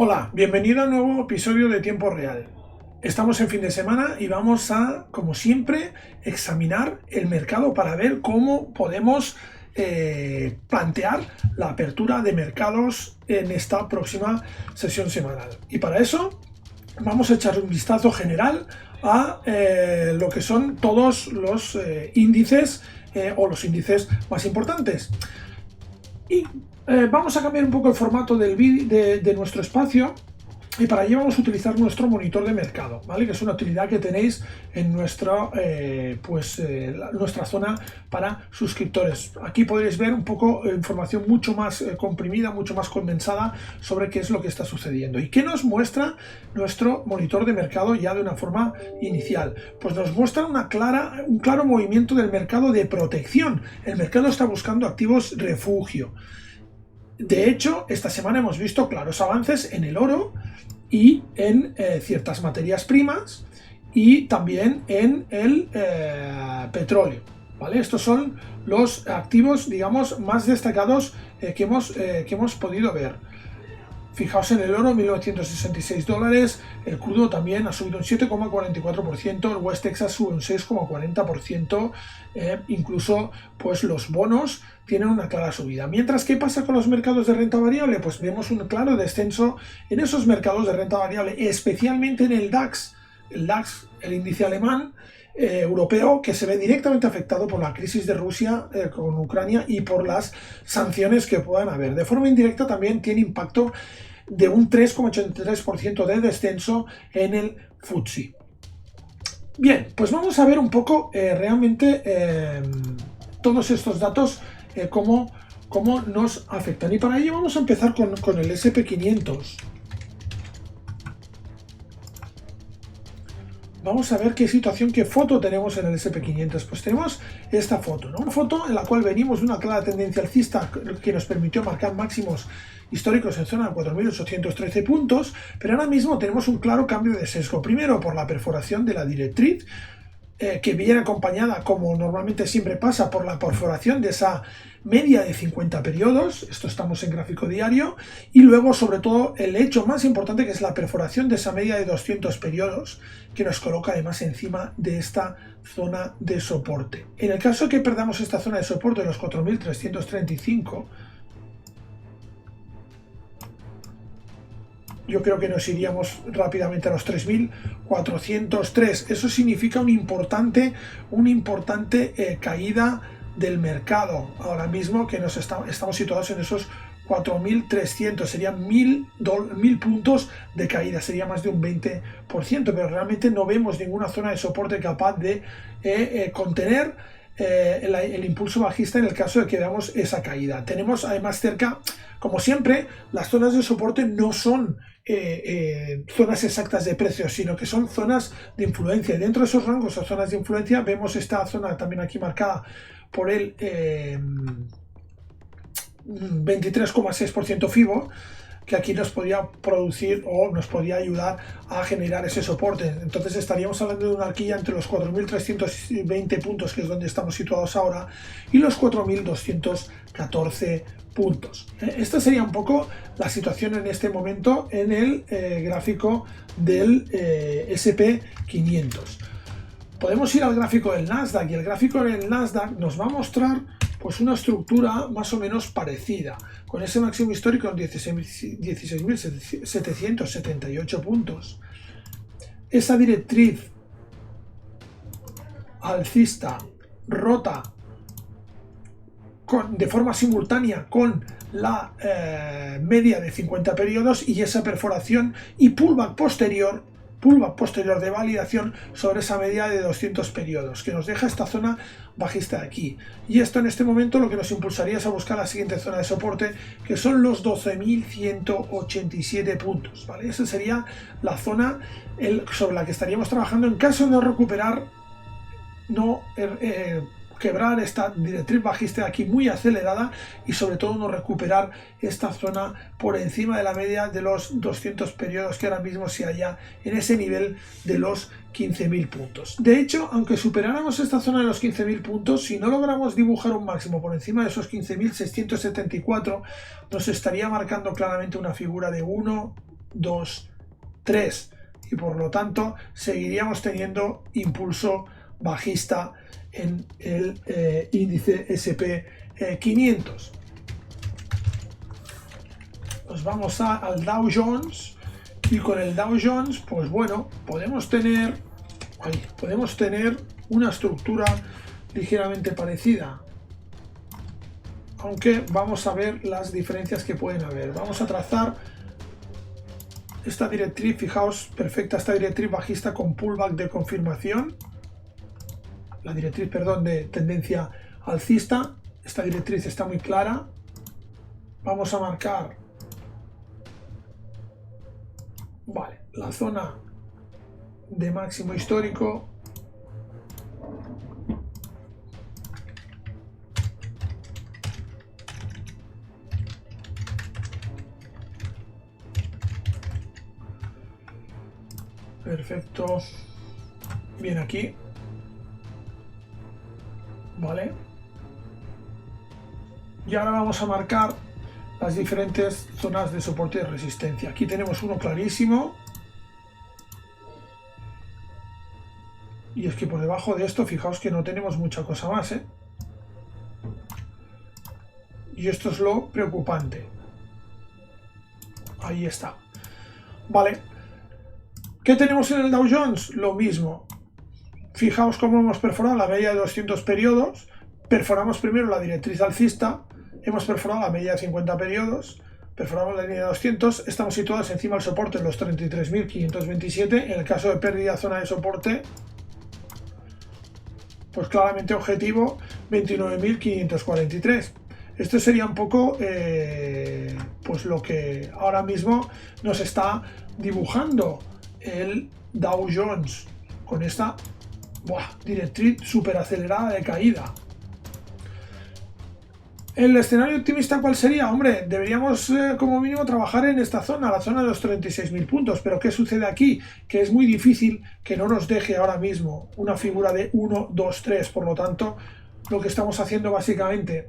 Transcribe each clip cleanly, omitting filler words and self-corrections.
Hola, bienvenido a un nuevo episodio de Tiempo Real. Estamos en fin de semana y vamos a, como siempre, examinar el mercado para ver cómo podemos plantear la apertura de mercados en esta próxima sesión semanal. Y para eso vamos a echar un vistazo general a lo que son todos los índices o los índices más importantes. Y vamos a cambiar un poco el formato de nuestro espacio y para ello vamos a utilizar nuestro monitor de mercado, ¿vale? Que es una utilidad que tenéis en nuestra zona para suscriptores. Aquí podréis ver un poco información mucho más comprimida, mucho más condensada sobre qué es lo que está sucediendo. ¿Y qué nos muestra nuestro monitor de mercado ya de una forma inicial? Pues nos muestra un claro movimiento del mercado de protección. El mercado está buscando activos refugio. De hecho, esta semana hemos visto claros avances en el oro y en ciertas materias primas y también en el petróleo, ¿vale? Estos son los activos, digamos, más destacados que hemos podido ver. Fijaos en el oro, $1.966, el crudo también ha subido un 7,44%, el West Texas sube un 6,40%, incluso pues los bonos tienen una clara subida. Mientras, ¿qué pasa con los mercados de renta variable? Pues vemos un claro descenso en esos mercados de renta variable, especialmente en el DAX, el índice alemán, europeo, que se ve directamente afectado por la crisis de Rusia con Ucrania y por las sanciones que puedan haber. De forma indirecta también tiene impacto de un 3,83% de descenso en el FTSE. Bien, pues vamos a ver un poco realmente todos estos datos cómo nos afectan. Y para ello vamos a empezar con el SP500. Vamos a ver qué situación, qué foto tenemos en el SP500. Pues tenemos esta foto, ¿no? Una foto en la cual venimos de una clara tendencia alcista que nos permitió marcar máximos históricos en zona de 4.813 puntos, pero ahora mismo tenemos un claro cambio de sesgo. Primero por la perforación de la directriz, que viene acompañada, como normalmente siempre pasa, por la perforación de esa media de 50 periodos, esto estamos en gráfico diario, y luego sobre todo el hecho más importante, que es la perforación de esa media de 200 periodos, que nos coloca además encima de esta zona de soporte. En el caso de que perdamos esta zona de soporte de los 4.335, yo creo que nos iríamos rápidamente a los 3.403. Eso significa una importante caída del mercado. Ahora mismo que estamos situados en esos 4.300, serían 1.000 puntos de caída, sería más de un 20%, pero realmente no vemos ninguna zona de soporte capaz de contener el impulso bajista en el caso de que veamos esa caída. Tenemos además cerca, como siempre, las zonas de soporte no son zonas exactas de precios, sino que son zonas de influencia. Dentro de esos rangos o zonas de influencia vemos esta zona también aquí marcada por el 23,6% FIBO, que aquí nos podía producir o nos podía ayudar a generar ese soporte. Entonces estaríamos hablando de una horquilla entre los 4.320 puntos, que es donde estamos situados ahora, y los 4.214 puntos. Esta sería un poco la situación en este momento en el gráfico del SP500. Podemos ir al gráfico del Nasdaq, y el gráfico del Nasdaq nos va a mostrar pues una estructura más o menos parecida, con ese máximo histórico en 16.778 puntos. Esa directriz alcista rota de forma simultánea con la media de 50 periodos y esa perforación y pullback posterior de validación sobre esa media de 200 periodos, que nos deja esta zona bajista de aquí. Y esto en este momento lo que nos impulsaría es a buscar la siguiente zona de soporte, que son los 12.187 puntos, ¿vale? Esa sería la zona sobre la que estaríamos trabajando en caso de no recuperar, quebrar esta directriz bajista de aquí muy acelerada, y sobre todo no recuperar esta zona por encima de la media de los 200 periodos, que ahora mismo se halla en ese nivel de los 15.000 puntos. De hecho, aunque superáramos esta zona de los 15.000 puntos, si no logramos dibujar un máximo por encima de esos 15.674, nos estaría marcando claramente una figura de 1, 2, 3. Y por lo tanto seguiríamos teniendo impulso bajista en el índice SP500. Nos vamos al Dow Jones, y con el Dow Jones, pues bueno, podemos tener una estructura ligeramente parecida, aunque vamos a ver las diferencias que pueden haber. Vamos a trazar esta directriz, fijaos, perfecta esta directriz bajista con pullback de confirmación, la directriz, perdón, de tendencia alcista. Esta directriz está muy clara. Vamos a marcar, vale, la zona de máximo histórico. Perfecto. Bien aquí. Vale. Y ahora vamos a marcar las diferentes zonas de soporte y resistencia. Aquí tenemos uno clarísimo. Y es que por debajo de esto, fijaos que no tenemos mucha cosa más, ¿eh? Y esto es lo preocupante. Ahí está. Vale. ¿Qué tenemos en el Dow Jones? Lo mismo. Fijaos cómo hemos perforado la media de 200 periodos. Perforamos primero la directriz alcista. Hemos perforado la media de 50 periodos. Perforamos la línea de 200. Estamos situados encima del soporte en los 33.527. En el caso de pérdida zona de soporte, pues claramente objetivo 29.543. Esto sería un poco pues lo que ahora mismo nos está dibujando el Dow Jones con esta directriz súper acelerada de caída. ¿El escenario optimista cuál sería? Hombre, deberíamos como mínimo trabajar en esta zona, la zona de los 36.000 puntos. Pero ¿qué sucede aquí? Que es muy difícil que no nos deje ahora mismo una figura de 1, 2, 3. Por lo tanto, lo que estamos haciendo básicamente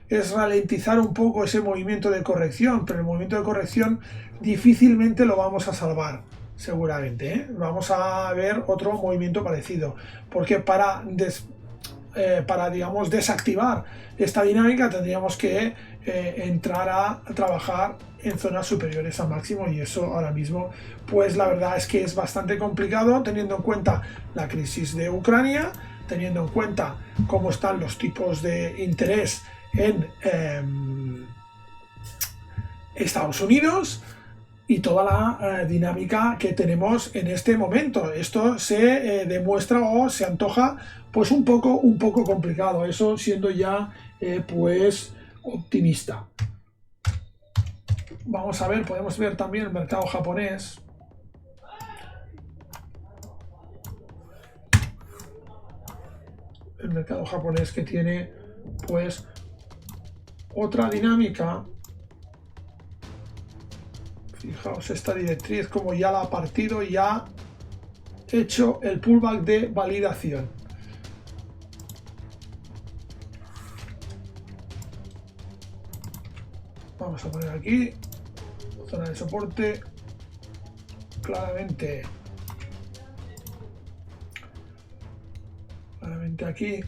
es ralentizar un poco ese movimiento de corrección. Pero el movimiento de corrección difícilmente lo vamos a salvar, seguramente, ¿eh? Vamos a ver otro movimiento parecido. Porque para digamos, desactivar esta dinámica tendríamos que entrar a trabajar en zonas superiores a máximo, y eso ahora mismo pues la verdad es que es bastante complicado, teniendo en cuenta la crisis de Ucrania, teniendo en cuenta cómo están los tipos de interés en Estados Unidos y toda la dinámica que tenemos en este momento. Esto se demuestra o se antoja pues un poco complicado, eso siendo ya pues optimista. Vamos a ver, podemos ver también el mercado japonés. El mercado japonés que tiene pues otra dinámica. Fijaos esta directriz como ya la ha partido y ha hecho el pullback de validación. Vamos a poner aquí zona de soporte, claramente aquí,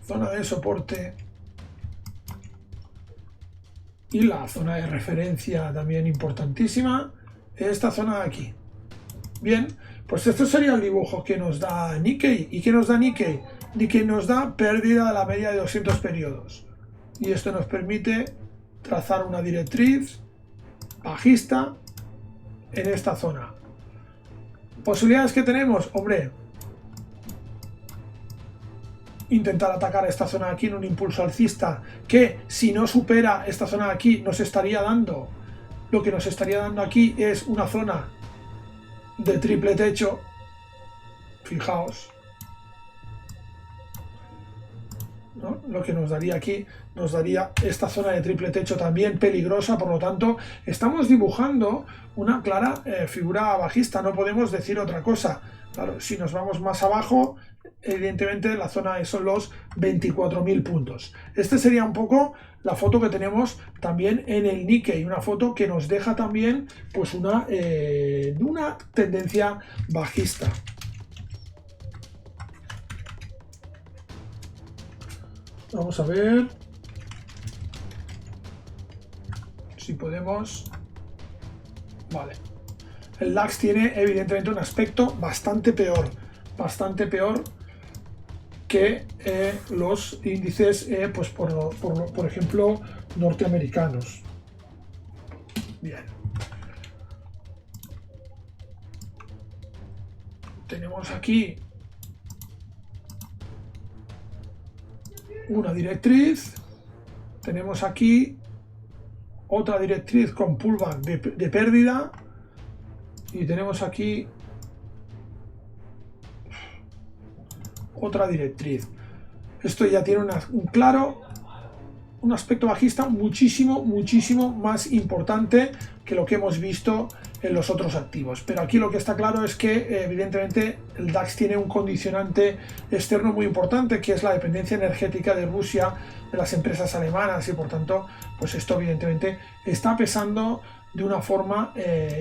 zona de soporte, y la zona de referencia también importantísima, esta zona de aquí. Bien, pues esto sería el dibujo que nos da Nikkei. ¿Y qué nos da Nikkei? Nikkei nos da pérdida de la media de 200 periodos. Y esto nos permite trazar una directriz bajista en esta zona. ¿Posibilidades que tenemos? Hombre, intentar atacar esta zona de aquí en un impulso alcista que, si no supera esta zona de aquí, nos estaría dando, lo que nos estaría dando aquí es una zona de triple techo. Fijaos, ¿no? Lo que nos daría aquí, nos daría esta zona de triple techo también peligrosa. Por lo tanto, estamos dibujando una clara figura bajista, no podemos decir otra cosa. Claro, si nos vamos más abajo, evidentemente la zona son los 24.000 puntos. Este sería un poco la foto que tenemos también en el Nikkei, una foto que nos deja también pues una tendencia bajista. Vamos a ver si podemos. Vale. El DAX tiene evidentemente un aspecto bastante peor que los índices, pues por ejemplo, norteamericanos. Bien. Tenemos aquí una directriz, tenemos aquí otra directriz con pullback de pérdida y tenemos aquí otra directriz. Esto ya tiene un aspecto bajista muchísimo más importante que lo que hemos visto en los otros activos. Pero aquí lo que está claro es que evidentemente el DAX tiene un condicionante externo muy importante, que es la dependencia energética de Rusia, de las empresas alemanas, y por tanto pues esto evidentemente está pesando de una forma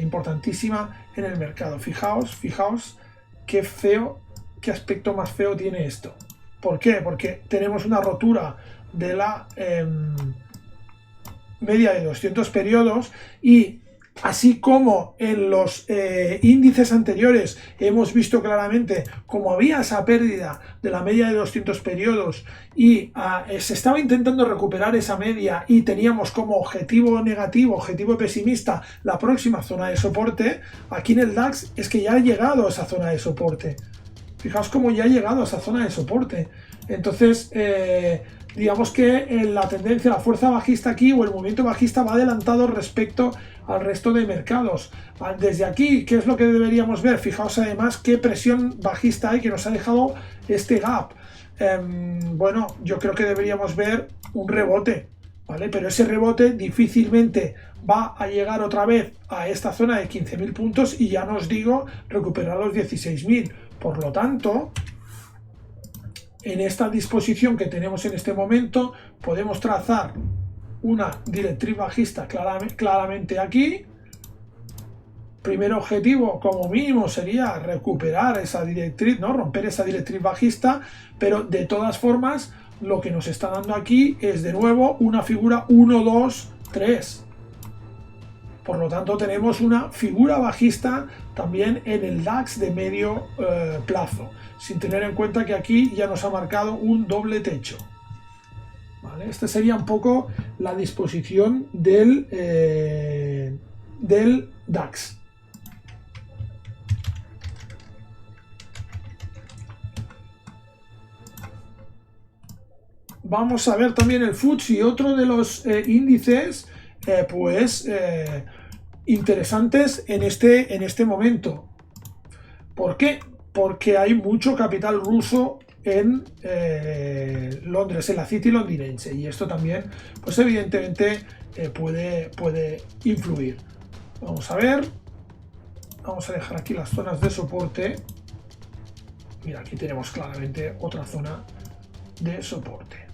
importantísima en el mercado. Fijaos qué feo, qué aspecto más feo tiene esto. ¿Por qué? Porque tenemos una rotura de la media de 200 periodos, y así como en los índices anteriores hemos visto claramente cómo había esa pérdida de la media de 200 periodos y se estaba intentando recuperar esa media y teníamos como objetivo negativo, objetivo pesimista, la próxima zona de soporte, aquí en el DAX es que ya ha llegado a esa zona de soporte. Fijaos cómo ya ha llegado a esa zona de soporte. Entonces, digamos que la tendencia, la fuerza bajista aquí o el movimiento bajista va adelantado respecto al resto de mercados. Desde aquí, ¿qué es lo que deberíamos ver? Fijaos además qué presión bajista hay que nos ha dejado este gap. Bueno, yo creo que deberíamos ver un rebote, ¿vale? Pero ese rebote difícilmente va a llegar otra vez a esta zona de 15.000 puntos y ya no os digo recuperar los 16.000. Por lo tanto, en esta disposición que tenemos en este momento, podemos trazar una directriz bajista claramente aquí. Primer objetivo, como mínimo, sería recuperar esa directriz, ¿no? Romper esa directriz bajista, pero de todas formas, lo que nos está dando aquí es de nuevo una figura 1, 2, 3. Por lo tanto, tenemos una figura bajista también en el DAX de medio plazo, sin tener en cuenta que aquí ya nos ha marcado un doble techo. ¿Vale? Esta sería un poco la disposición del DAX. Vamos a ver también el FTSE, otro de los índices interesantes en este momento. ¿Por qué? Porque hay mucho capital ruso en Londres, en la City londinense, y esto también, pues evidentemente puede influir. Vamos a ver, vamos a dejar aquí las zonas de soporte. Mira, aquí tenemos claramente otra zona de soporte.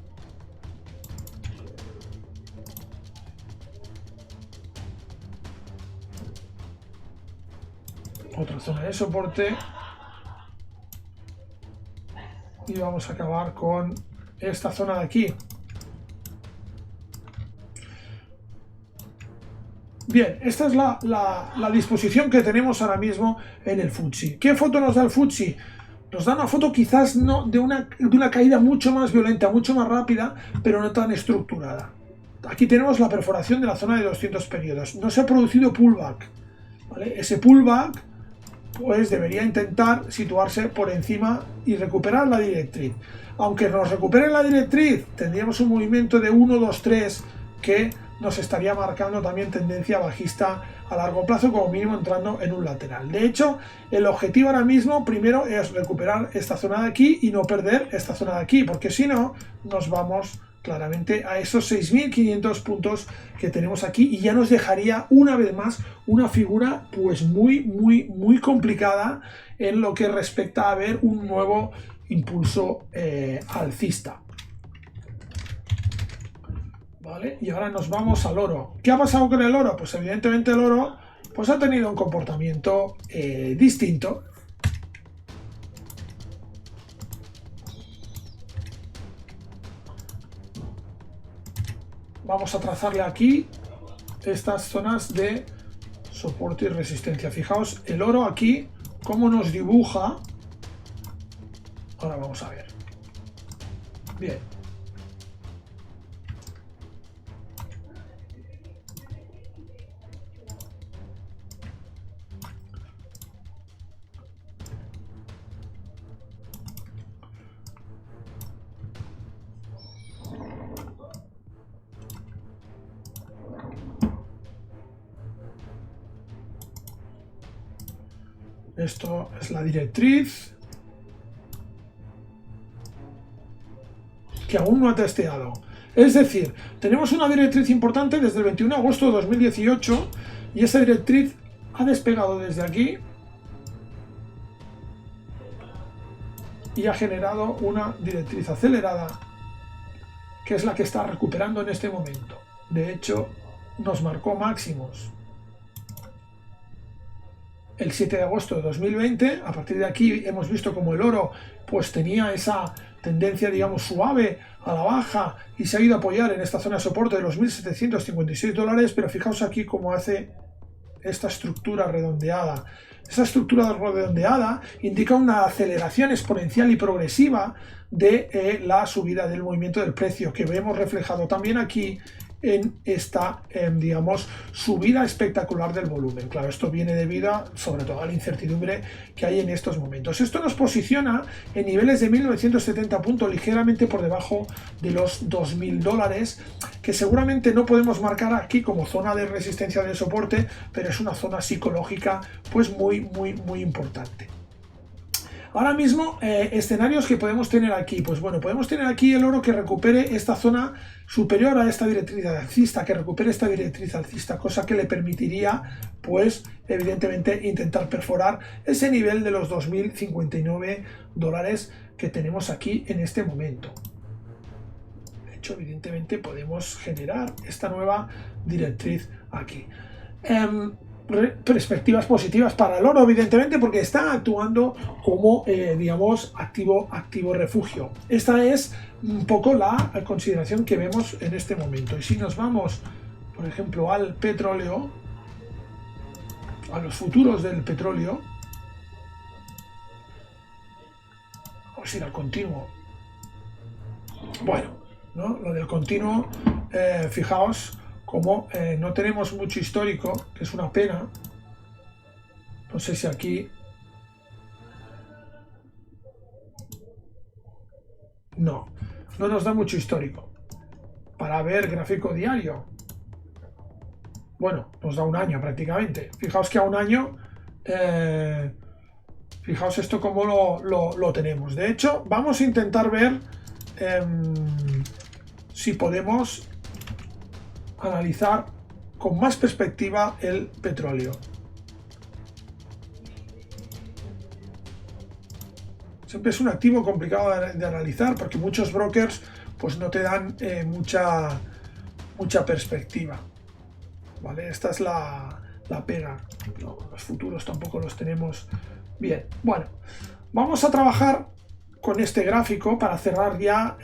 Otra zona de soporte, y vamos a acabar con esta zona de aquí. Bien, esta es la disposición que tenemos ahora mismo en el FTSE. ¿Qué foto nos da el FTSE? Nos da una foto quizás no de una caída mucho más violenta, mucho más rápida, pero no tan estructurada. Aquí tenemos la perforación de la zona de 200 periodos. No se ha producido pullback, ¿vale? Ese pullback pues debería intentar situarse por encima y recuperar la directriz. Aunque nos recupere la directriz, tendríamos un movimiento de 1, 2, 3 que nos estaría marcando también tendencia bajista a largo plazo, como mínimo entrando en un lateral. De hecho, el objetivo ahora mismo primero es recuperar esta zona de aquí y no perder esta zona de aquí, porque si no nos vamos claramente a esos 6.500 puntos que tenemos aquí y ya nos dejaría una vez más una figura pues muy complicada en lo que respecta a ver un nuevo impulso alcista. ¿Vale? Y ahora nos vamos al oro. ¿Qué ha pasado con el oro? Pues evidentemente el oro pues ha tenido un comportamiento distinto. Vamos a trazarle aquí estas zonas de soporte y resistencia. Fijaos el oro aquí, cómo nos dibuja. Ahora vamos a ver. Bien. Esto es la directriz que aún no ha testeado. Es decir, tenemos una directriz importante desde el 21 de agosto de 2018 y esa directriz ha despegado desde aquí y ha generado una directriz acelerada que es la que está recuperando en este momento. De hecho, nos marcó máximos el 7 de agosto de 2020. A partir de aquí hemos visto como el oro pues tenía esa tendencia, digamos, suave a la baja y se ha ido a apoyar en esta zona de soporte de los $1.756, pero fijaos aquí cómo hace esta estructura redondeada. Esa estructura redondeada indica una aceleración exponencial y progresiva de la subida del movimiento del precio, que vemos reflejado también aquí en esta, digamos, subida espectacular del volumen. Claro, esto viene debido a, sobre todo, a la incertidumbre que hay en estos momentos. Esto nos posiciona en niveles de 1970 puntos, ligeramente por debajo de los $2.000, que seguramente no podemos marcar aquí como zona de resistencia de soporte, pero es una zona psicológica pues muy importante. Ahora mismo, escenarios que podemos tener aquí, pues bueno, podemos tener aquí el oro que recupere esta zona superior a esta directriz alcista, que recupere esta directriz alcista, cosa que le permitiría, pues, evidentemente, intentar perforar ese nivel de los $2.059 que tenemos aquí en este momento. De hecho, evidentemente, podemos generar esta nueva directriz aquí. Perspectivas positivas para el oro, evidentemente, porque está actuando como digamos activo refugio. Esta es un poco la consideración que vemos en este momento. Y si nos vamos, por ejemplo, al petróleo, a los futuros del petróleo, vamos a ir al continuo. Bueno, ¿no? Lo del continuo, fijaos como no tenemos mucho histórico, que es una pena. No sé si aquí... No nos da mucho histórico. Para ver gráfico diario, bueno, nos da un año prácticamente. Fijaos que a un año, fijaos esto como lo tenemos. De hecho, vamos a intentar ver si podemos analizar con más perspectiva el petróleo. Siempre es un activo complicado de analizar porque muchos brokers pues no te dan mucha perspectiva, ¿vale? Esta es la pega. No, los futuros tampoco los tenemos bien. Bueno, vamos a trabajar con este gráfico para cerrar ya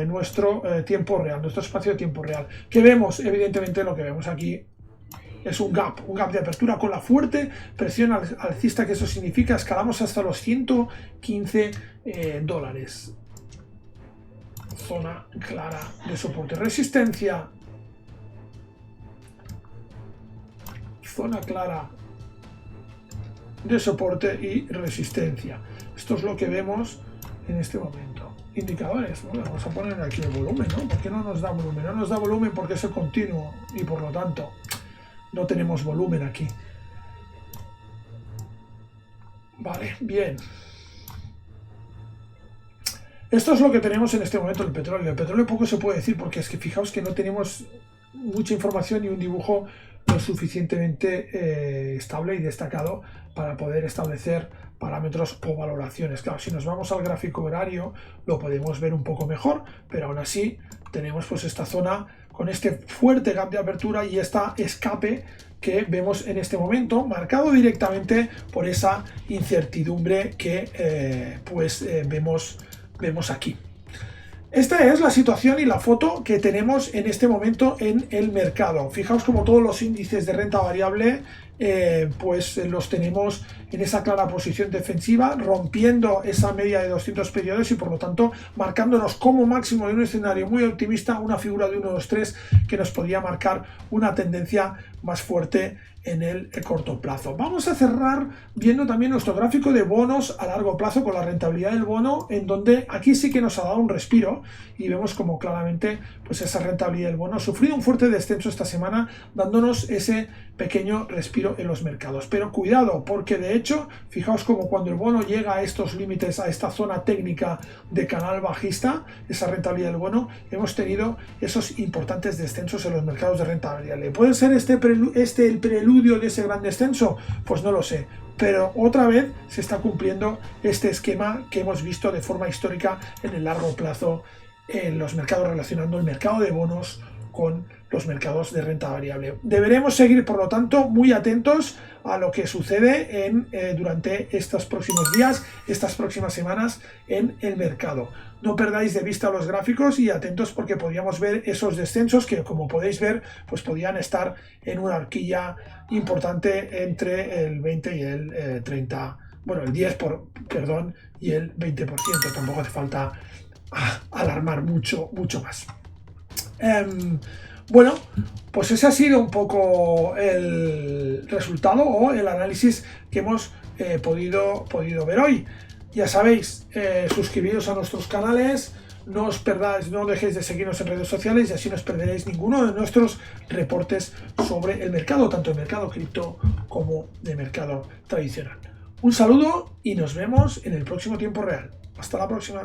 nuestro tiempo real, nuestro espacio de tiempo real. Que vemos, evidentemente, lo que vemos aquí es un gap de apertura con la fuerte presión alcista, que eso significa escalamos hasta los $115. Zona clara de soporte, resistencia. Zona clara de soporte y resistencia. Esto es lo que vemos en este momento. indicadores. Bueno, vamos a poner aquí el volumen, ¿no? ¿Por qué no nos da volumen? No nos da volumen porque es el continuo y por lo tanto no tenemos volumen aquí. Vale, bien. Esto es lo que tenemos en este momento el petróleo. El petróleo poco se puede decir porque es que fijaos que no tenemos mucha información y un dibujo lo suficientemente estable y destacado para poder establecer parámetros o valoraciones. Claro, si nos vamos al gráfico horario lo podemos ver un poco mejor, pero aún así tenemos pues esta zona con este fuerte gap de apertura y esta escape que vemos en este momento, marcado directamente por esa incertidumbre que vemos aquí. Esta es la situación y la foto que tenemos en este momento en el mercado. Fijaos como todos los índices de renta variable pues los tenemos en esa clara posición defensiva, rompiendo esa media de 200 periodos y por lo tanto marcándonos como máximo en un escenario muy optimista una figura de 1, 2, 3 que nos podría marcar una tendencia más fuerte en el corto plazo. Vamos a cerrar viendo también nuestro gráfico de bonos a largo plazo con la rentabilidad del bono, en donde aquí sí que nos ha dado un respiro y vemos como claramente pues esa rentabilidad del bono ha sufrido un fuerte descenso esta semana, dándonos ese pequeño respiro en los mercados. Pero cuidado, porque de hecho, fijaos como cuando el bono llega a estos límites, a esta zona técnica de canal bajista, esa rentabilidad del bono, hemos tenido esos importantes descensos en los mercados de renta variable. ¿Puede ser este el preludio de ese gran descenso? Pues no lo sé. Pero otra vez se está cumpliendo este esquema que hemos visto de forma histórica en el largo plazo en los mercados, relacionando el mercado de bonos con los mercados de renta variable. Deberemos seguir, por lo tanto, muy atentos a lo que sucede durante estos próximos días, estas próximas semanas en el mercado. No perdáis de vista los gráficos y atentos porque podríamos ver esos descensos que, como podéis ver, pues podían estar en una horquilla importante entre el 20 y el 30, bueno, el 10, perdón, y el 20%. Tampoco hace falta alarmar mucho más. Bueno, pues ese ha sido un poco el resultado o el análisis que hemos podido ver hoy. Ya sabéis, suscribiros a nuestros canales, no os perdáis, no dejéis de seguirnos en redes sociales y así no os perderéis ninguno de nuestros reportes sobre el mercado, tanto el mercado cripto como de mercado tradicional. Un saludo y nos vemos en el próximo tiempo real. Hasta la próxima.